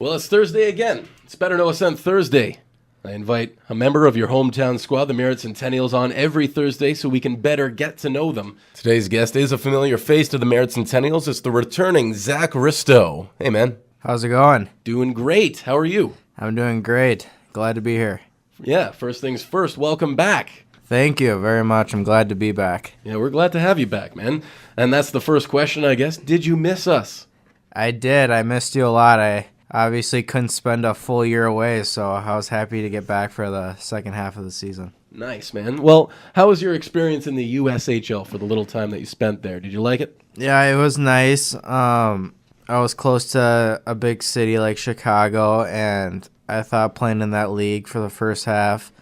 Well, it's Thursday again. It's Better Know Us on Thursday. I invite a member of your hometown squad, the Merritt Centennials, on every Thursday so we can better get to know them. Today's guest is a familiar face to the Merritt Centennials. It's the returning Zach Risto. Hey, man. How's it going? Doing great. How are you? I'm doing great. Glad to be here. Yeah, first things first, welcome back. Thank you very much. I'm glad to be back. Yeah, we're glad to have you back, man. And that's the first question, I guess. Did you miss us? I did. I missed you a lot. I obviously couldn't spend a full year away, so I was happy to get back for the second half of the season. Nice, man. Well, how was your experience in the USHL for the little time that you spent there? Did you like it? Yeah, it was nice. I was close to a big city like Chicago, and I thought playing in that league for the first half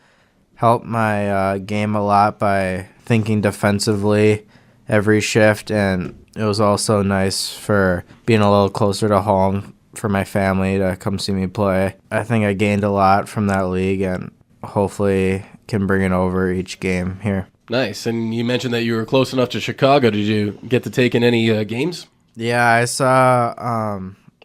helped my game a lot by thinking defensively every shift, and it was also nice for being a little closer to home for my family to come see me play. I think I gained a lot from that league and hopefully can bring it over each game here. Nice. And you mentioned that you were close enough to Chicago. Did you get to take in any games? Yeah, I saw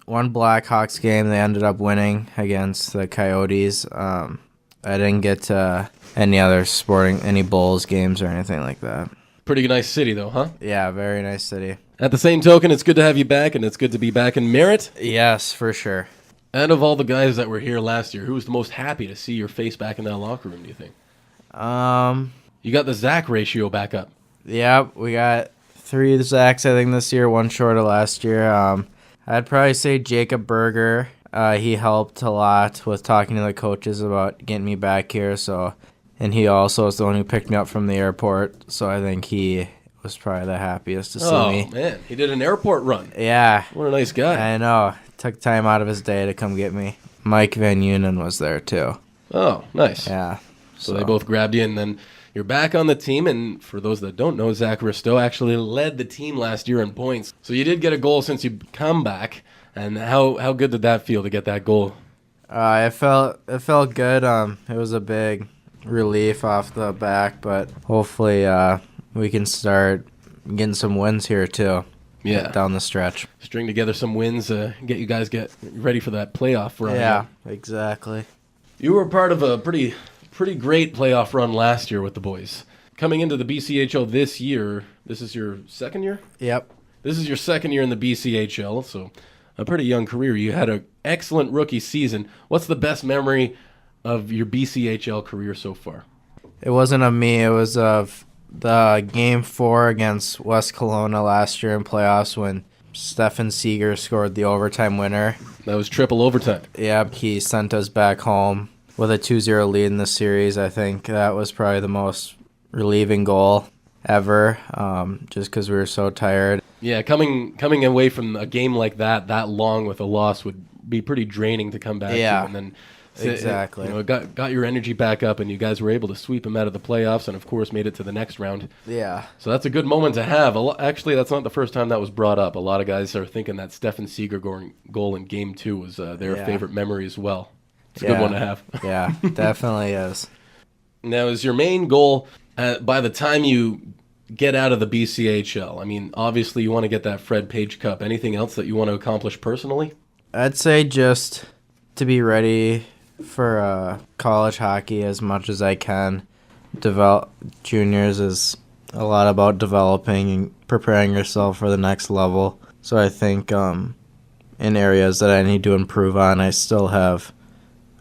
one Blackhawks game. They ended up winning against the Coyotes. I didn't get to any Bulls games or anything like that. Pretty nice city, though, huh? Yeah, very nice city. At the same token, it's good to have you back, and it's good to be back in Merritt. Yes, for sure. Out of all the guys that were here last year, who was the most happy to see your face back in that locker room, do you think? You got the Zach ratio back up. Yeah, we got 3 Zachs, I think, this year, 1 short of last year. I'd probably say Jacob Berger. He helped a lot with talking to the coaches about getting me back here, and he also was the one who picked me up from the airport, so I think he was probably the happiest to see me. Oh, man. He did an airport run. Yeah. What a nice guy. I know. Took time out of his day to come get me. Mike Van Unen was there, too. Oh, nice. Yeah. So they both grabbed you, and then you're back on the team. And for those that don't know, Zach Risto actually led the team last year in points. So you did get a goal since you come back. And how good did that feel to get that goal? It felt good. It was a big relief off the back, but hopefully we can start getting some wins here too. Yeah, down the stretch. String together some wins, get you guys get ready for that playoff run. Yeah, exactly. You were part of a pretty great playoff run last year with the boys. Coming into the BCHL this year, this is your second year? Yep. This is your second year in the BCHL, so a pretty young career. You had an excellent rookie season. What's the best memory of your BCHL career so far? It wasn't of me. It was of the Game 4 against West Kelowna last year in playoffs when Stefan Seeger scored the overtime winner. That was triple overtime. Yep, he sent us back home with a 2-0 lead in the series. I think that was probably the most relieving goal ever, just because we were so tired. Yeah, coming away from a game like that long with a loss would be pretty draining to come back to. And then exactly. It got your energy back up, and you guys were able to sweep them out of the playoffs and, of course, made it to the next round. Yeah. So that's a good moment to have. Actually, that's not the first time that was brought up. A lot of guys are thinking that Stefan Seeger goal in Game 2 was their favorite memory as well. It's a good one to have. Yeah, definitely is. Now, is your main goal by the time you get out of the BCHL? I mean, obviously you want to get that Fred Page Cup. Anything else that you want to accomplish personally? I'd say just to be ready for college hockey as much as I can. Juniors is a lot about developing and preparing yourself for the next level. So I think in areas that I need to improve on, I still have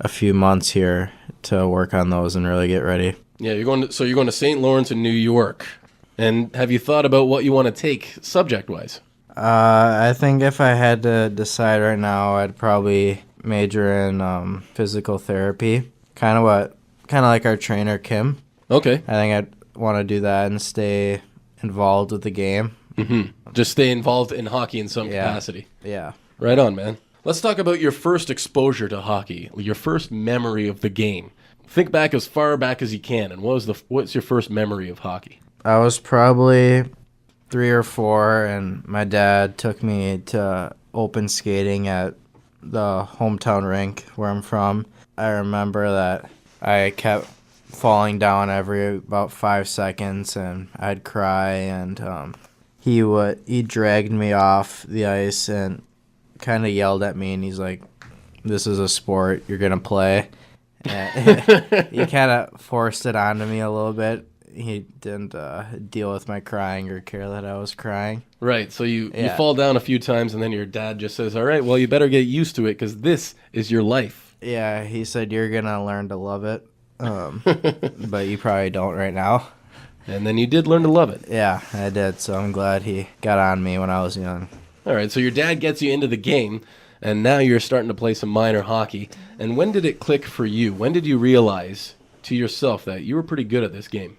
a few months here to work on those and really get ready. Yeah, you're going to St. Lawrence in New York. And have you thought about what you want to take subject-wise? I think if I had to decide right now, I'd probably major in physical therapy. Kind of like our trainer, Kim. Okay. I think I'd want to do that and stay involved with the game. Mm-hmm. Just stay involved in hockey in some capacity. Yeah. Right on, man. Let's talk about your first exposure to hockey, your first memory of the game. Think back as far back as you can, and what's your first memory of hockey? I was probably 3 or 4, and my dad took me to open skating at the hometown rink where I'm from. I remember that I kept falling down every about 5 seconds, and I'd cry, and he dragged me off the ice and kind of yelled at me, and he's like, this is a sport. You're going to play. And he kind of forced it onto me a little bit. He didn't deal with my crying or care that I was crying. Right, so you fall down a few times, and then your dad just says, all right, well, you better get used to it because this is your life. Yeah, he said, you're going to learn to love it, but you probably don't right now. And then you did learn to love it. Yeah, I did, so I'm glad he got on me when I was young. All right, so your dad gets you into the game, and now you're starting to play some minor hockey. And when did it click for you? When did you realize to yourself that you were pretty good at this game?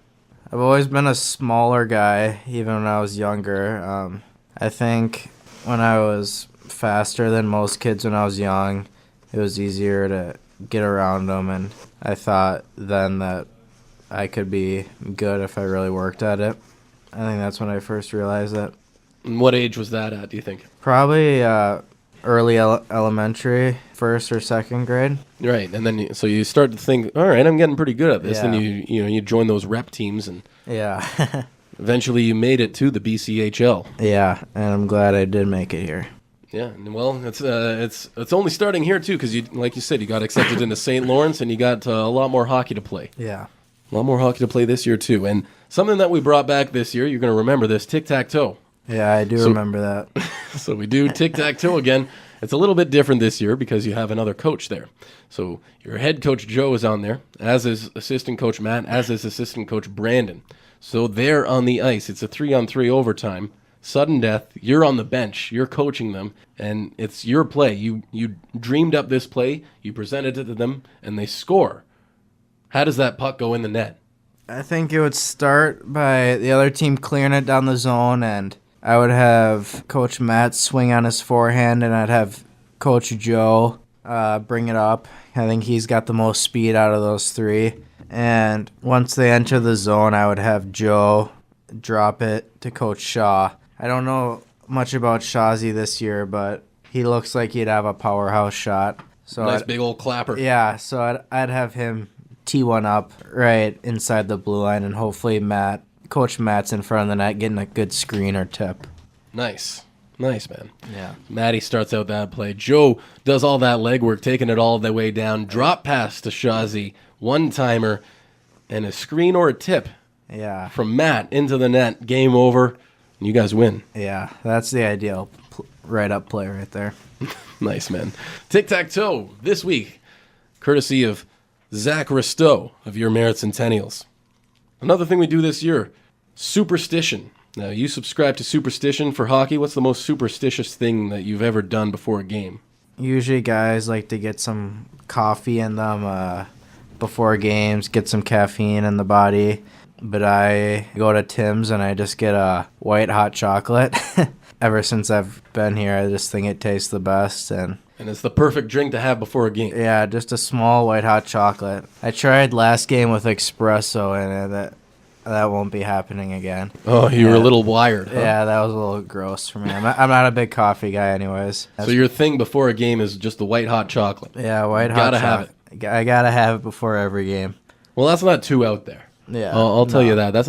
I've always been a smaller guy, even when I was younger. I think when I was faster than most kids when I was young, it was easier to get around them, and I thought then that I could be good if I really worked at it. I think that's when I first realized that. And what age was that at, do you think? Probably early elementary, first or second grade. Right, and then so you start to think, all right, I'm getting pretty good at this. Yeah. And you join those rep teams, and Yeah. eventually you made it to the BCHL. Yeah, and I'm glad I did make it here. Yeah, and well, it's only starting here too, because you, like you said, you got accepted into St. Lawrence, and you got a lot more hockey to play. Yeah. A lot more hockey to play this year too, and something that we brought back this year, you're going to remember this, tic-tac-toe. Yeah, I do remember that. So we do tic-tac-toe again. It's a little bit different this year because you have another coach there. So your head coach Joe is on there, as is assistant coach Matt, as is assistant coach Brandon. So they're on the ice. It's a 3-on-3 overtime. Sudden death. You're on the bench. You're coaching them, and it's your play. You dreamed up this play. You presented it to them, and they score. How does that puck go in the net? I think it would start by the other team clearing it down the zone, and I would have Coach Matt swing on his forehand, and I'd have Coach Joe bring it up. I think he's got the most speed out of those three. And once they enter the zone, I would have Joe drop it to Coach Shaw. I don't know much about Shawzy this year, but he looks like he'd have a powerhouse shot. So Nice big old clapper. Yeah, so I'd have him tee one up right inside the blue line, and hopefully Coach Matt's in front of the net getting a good screen or tip. Nice, man. Yeah. Matty starts out that play. Joe does all that legwork, taking it all the way down. Drop pass to Shawzy, one-timer, and a screen or a tip Yeah. from Matt into the net. Game over. You guys win. Yeah, that's the ideal right-up play right there. Nice, man. Tic-tac-toe this week, courtesy of Zach Risto of your Merritt Centennials. Another thing we do this year, superstition. Now, you subscribe to Superstition for hockey. What's the most superstitious thing that you've ever done before a game? Usually guys like to get some coffee in them before games, get some caffeine in the body. But I go to Tim's and I just get a white hot chocolate. Ever since I've been here, I just think it tastes the best. And it's the perfect drink to have before a game. yeah, just a small white hot chocolate. I tried last game with espresso, and that won't be happening again. Oh, you were a little wired, huh? Yeah, that was a little gross for me. I'm not a big coffee guy anyways. So your thing before a game is just the white hot chocolate. Yeah, white hot Gotta have chocolate. I gotta have it before every game. Well, that's not too out there. Yeah, I'll tell you that. That's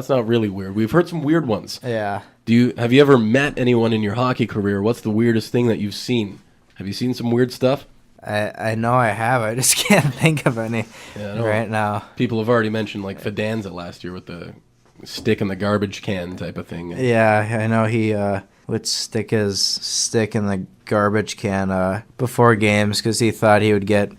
not really weird. We've heard some weird ones. Yeah. Have you ever met anyone in your hockey career? What's the weirdest thing that you've seen? Have you seen some weird stuff? I know I have. I just can't think of any right now. People have already mentioned like Fidanza last year with the stick in the garbage can type of thing. Yeah, I know he would stick his stick in the garbage can before games because he thought he would get,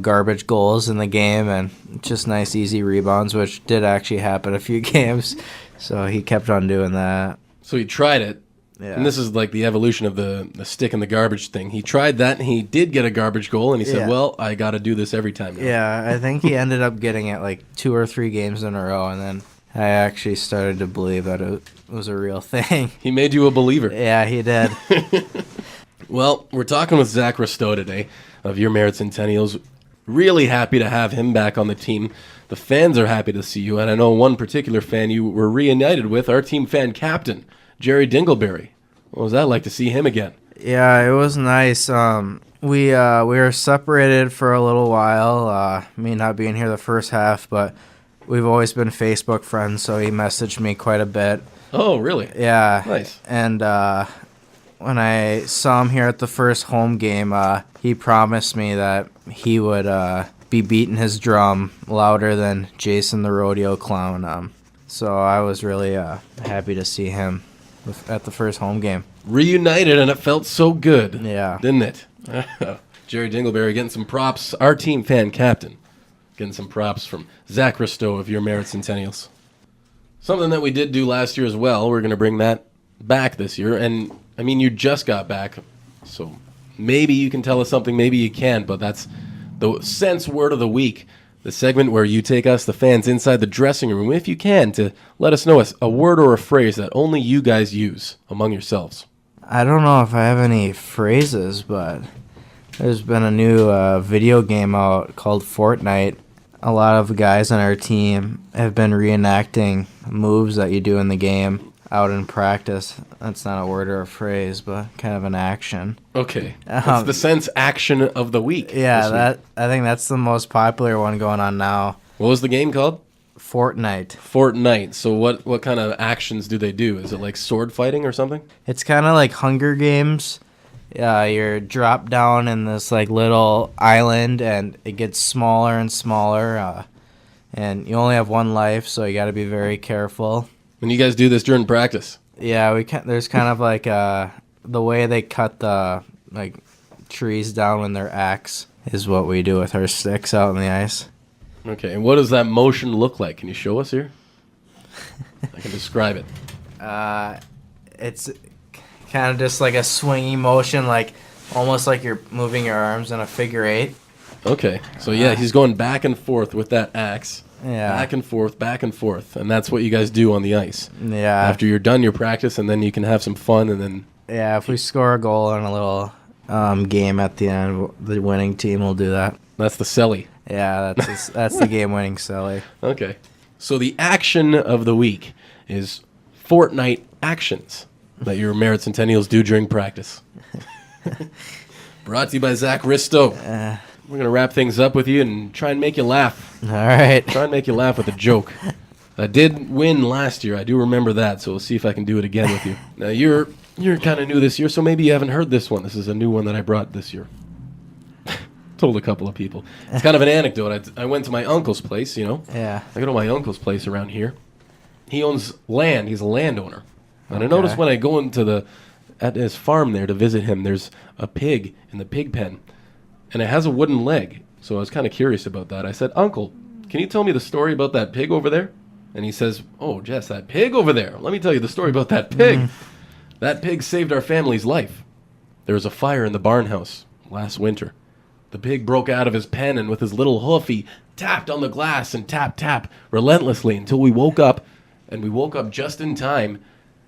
garbage goals in the game and just nice easy rebounds, which did actually happen a few games. So he kept on doing that. So he tried it. Yeah. And this is like the evolution of the stick in the garbage thing. He tried that, and he did get a garbage goal, and he said, well, I got to do this every time now. Yeah, I think he ended up getting it like 2 or 3 games in a row, and then I actually started to believe that it was a real thing. He made you a believer. Yeah, he did. Well, we're talking with Zach Risto today of your Merritt Centennials. Really happy to have him back on the team. The fans are happy to see you, and I know one particular fan you were reunited with, our team fan captain, Jerry Dingleberry. What was that like to see him again? Yeah, it was nice. We were separated for a little while, me not being here the first half, but we've always been Facebook friends, so he messaged me quite a bit. Oh, really? Yeah. Nice. And when I saw him here at the first home game, he promised me that he would be beating his drum louder than Jason the Rodeo Clown. So I was really happy to see him at the first home game. Reunited, and it felt so good. Yeah. Didn't it? Jerry Dingleberry getting some props. Our team fan captain getting some props from Zach Risto of your Merritt Centennials. Something that we did do last year as well. We're going to bring that back this year. And, I mean, you just got back, so maybe you can tell us something, maybe you can't, but that's the Sense Word of the Week, the segment where you take us, the fans, inside the dressing room, if you can, to let us know a word or a phrase that only you guys use among yourselves. I don't know if I have any phrases, but there's been a new video game out called Fortnite. A lot of guys on our team have been reenacting moves that you do in the game out in practice. That's not a word or a phrase, but kind of an action. Okay. It's the Sense Action of the Week. Yeah, I think that's the most popular one going on now. What was the game called? Fortnite. Fortnite. So what kind of actions do they do? Is it like sword fighting or something? It's kind of like Hunger Games. You're dropped down in this like little island, and it gets smaller and smaller. And you only have one life, so you got to be very careful. And you guys do this during practice? Yeah, there's kind of like the way they cut the like trees down with their axe is what we do with our sticks out on the ice. Okay, and what does that motion look like? Can you show us here? I can describe it. It's kind of just like a swingy motion, like almost like you're moving your arms in a figure eight. Okay, so yeah, he's going back and forth with that axe. Yeah. Back and forth, and that's what you guys do on the ice. Yeah. After you're done your practice, and then you can have some fun, and then... Yeah, if we score a goal in a little game at the end, the winning team will do that. That's the celly. Yeah, that's the game-winning celly. Okay. So the action of the week is Fortnite actions that your Merritt Centennials do during practice. Brought to you by Zach Risto. We're going to wrap things up with you and try and make you laugh. All right. Try and make you laugh with a joke. I did win last year. I do remember that, so we'll see if I can do it again with you. Now, you're kind of new this year, so maybe you haven't heard this one. This is a new one that I brought this year. Told a couple of people. It's kind of an anecdote. I went to my uncle's place, you know. Yeah. I go to my uncle's place around here. He owns land. He's a landowner. And Okay. I noticed when I go at his farm there to visit him, there's a pig in the pig pen. And it has a wooden leg. So I was kind of curious about that. I said, Uncle, can you tell me the story about that pig over there? And he says, oh, Jess, that pig over there. Let me tell you the story about that pig. That pig saved our family's life. There was a fire in the barn house last winter. The pig broke out of his pen and with his little hoof, he tapped on the glass and tap relentlessly until we woke up. And we woke up just in time,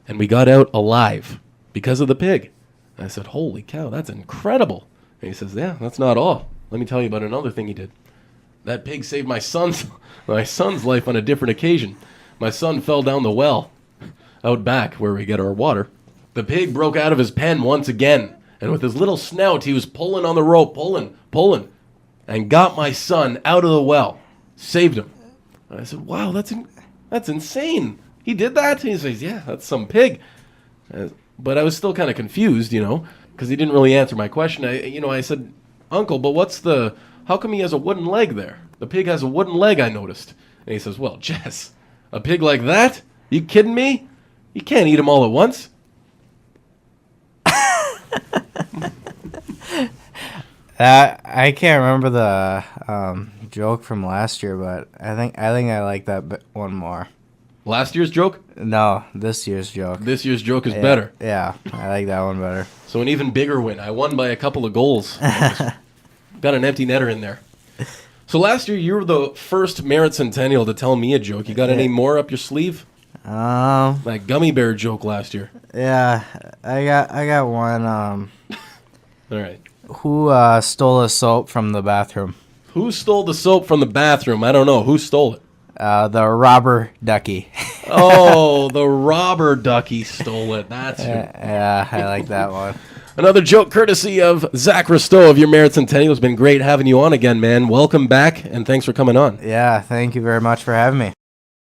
and we got out alive because of the pig. And I said, holy cow, that's incredible. And he says, yeah, that's not all. Let me tell you about another thing he did. That pig saved my son's life on a different occasion. My son fell down the well out back where we get our water. The pig broke out of his pen once again, and with his little snout, he was pulling on the rope, pulling, and got my son out of the well, saved him. And I said, wow, that's insane. He did that? And he says, yeah, that's some pig. But I was still kind of confused, you know, because he didn't really answer my question. I said, Uncle, but how come he has a wooden leg there? The pig has a wooden leg, I noticed. And he says, well, Jess, a pig like that? You kidding me? You can't eat them all at once. I can't remember the joke from last year, but I think I like that one more. Last year's joke? No, this year's joke. This year's joke is better. Yeah, I like that one better. So an even bigger win. I won by a couple of goals. Got an empty netter in there. So last year, you were the first Merritt Centennial to tell me a joke. You got any more up your sleeve? That gummy bear joke last year. Yeah, I got one. All right. Who stole the soap from the bathroom? Who stole the soap from the bathroom? I don't know. Who stole it? The robber ducky. Oh, the robber ducky stole it. That's who. Yeah, I like that one. Another joke courtesy of Zach Risto of your Merritt Centennial. It's been great having you on again, man. Welcome back, and thanks for coming on. Yeah, thank you very much for having me.